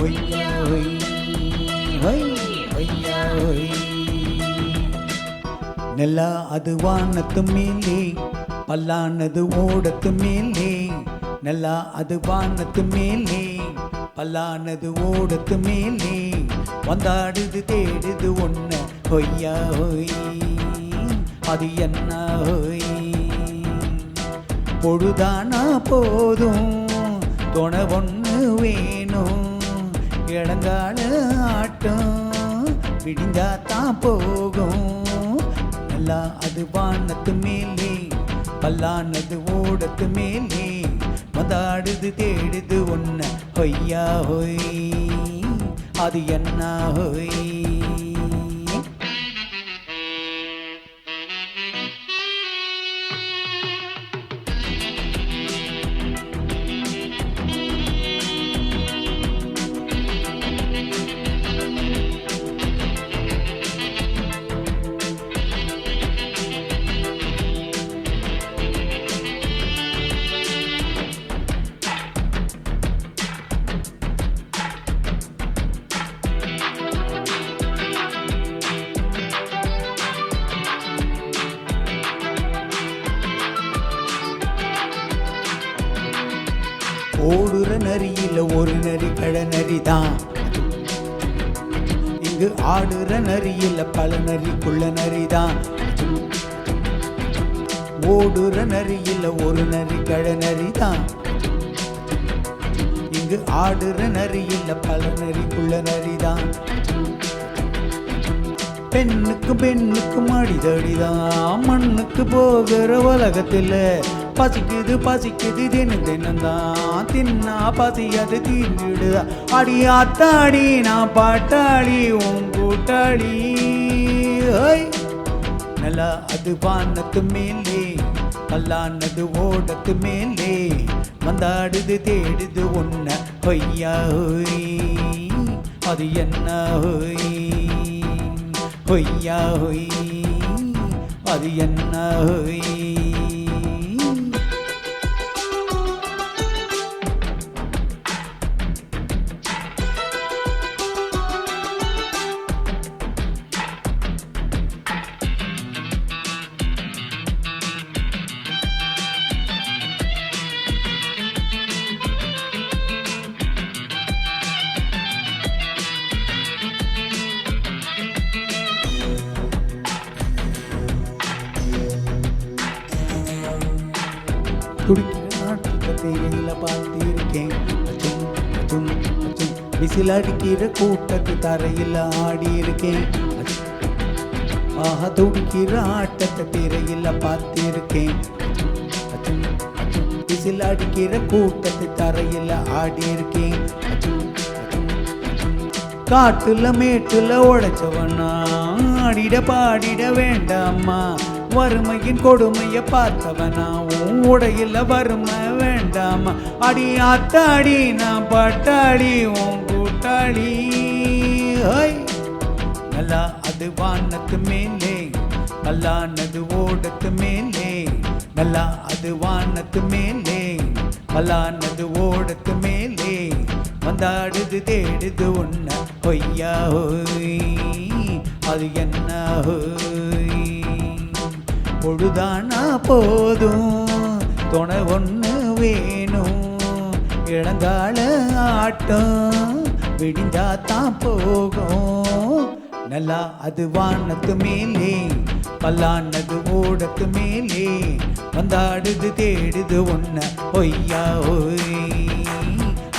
ஒய்யா Y Y ஒய்யா Y. நிலா அது வானத்து மேலே, பல்லானது ஓடத்து மேலே. நிலா அது வானத்து மேலே, பல்லானது ஓடத்து மேலே. வந்தாடுது தேடுது ஒன்ன ஒய்யா ஒய், அது என்ன ஒய். பொழுதானா போதும் துணை ஒன்று வேணும், இளங்கால ஆட்டம் விடிஞ்சாத்தான் போகும். நல்லா அது வானத்து மேலே, பல்லானது ஓடத்து மேலே. வந்தாடுது தேடுது ஒன்ன ஒய்யா ஒய், அது என்ன ஒய். ஓடுற நரியில ஒரு நரி கடநரிதான், இங்கு ஆடுற நரியில பல நரிக்குள்ள நரிதான். ஓடுற நரியில ஒரு நரி கடநரிதான், இங்கு ஆடுற நரியில பல நரிக்குள்ள நரிதான். பெண்ணுக்கு பெண்ணுக்கு அடிதடிதான், மண்ணுக்கு போகிற உலகத்தில். பசிக்குது பசிக்குது தினம் தினம்தான், தின்னா பசி அது தீர்ந்துடுதா. அடி ஆத்தாடி நான் பாட்டாளி உன் கூட்டாளி. நல்லா அது வானத்து மேலே, பல்லானது ஓடத்து மேலே. வந்தாடுது தேடுது ஒன்ன ஒய்யா ஒய், அது என்ன ஒய். ஒய்யா ஒய், அது என்ன ஒய். துடிக்கிற நாட்டுல பார்த்திருக்கேன், விசில் அடிக்கிற கூட்டத்து தரையில் ஆடி இருக்கேன். ஆஹா துடிக்கிற ஆட்டத்தை திரையில் பார்த்திருக்கேன், விசில் அடிக்கிற கூட்டத்து தரையில் ஆடி இருக்கேன். காட்டுல மேட்டுல உழைச்சவனா ஆடிட பாடிட வேண்டாமா, வறுமையின் கொடுமைய பார்த்தவனா உன் உடையில வறுமை வேண்டாமா. அடி ஆத்தாடி நான் பாட்டாளி உன் கூட்டாளி. நல்லா அது வானத்து மேலே, பல்லானது ஓடத்து மேலே. நல்லா அது வானத்து மேலே, பல்லானது ஓடத்து மேலே. வந்தாடுது தேடுது ஒன்ன ஒய்யா ஒய், அது என்ன ஒய். பொழுதானா போதும் துணை ஒன்று வேணும், இளங்கால ஆட்டம் விடிஞ்சாத்தான் போகும். நல்லா அது வானத்து மேலே, பல்லானது ஓடத்து மேலே. வந்தாடுது தேடுது ஒன்ன ஒய்யா ஒய்,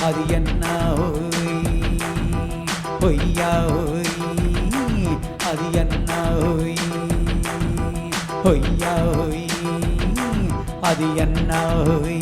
அது என்ன ஒய். ஒய்யா ஒய், அது என்ன ஒய். ஒய்யா ஒய், அது என்ன ஒய்.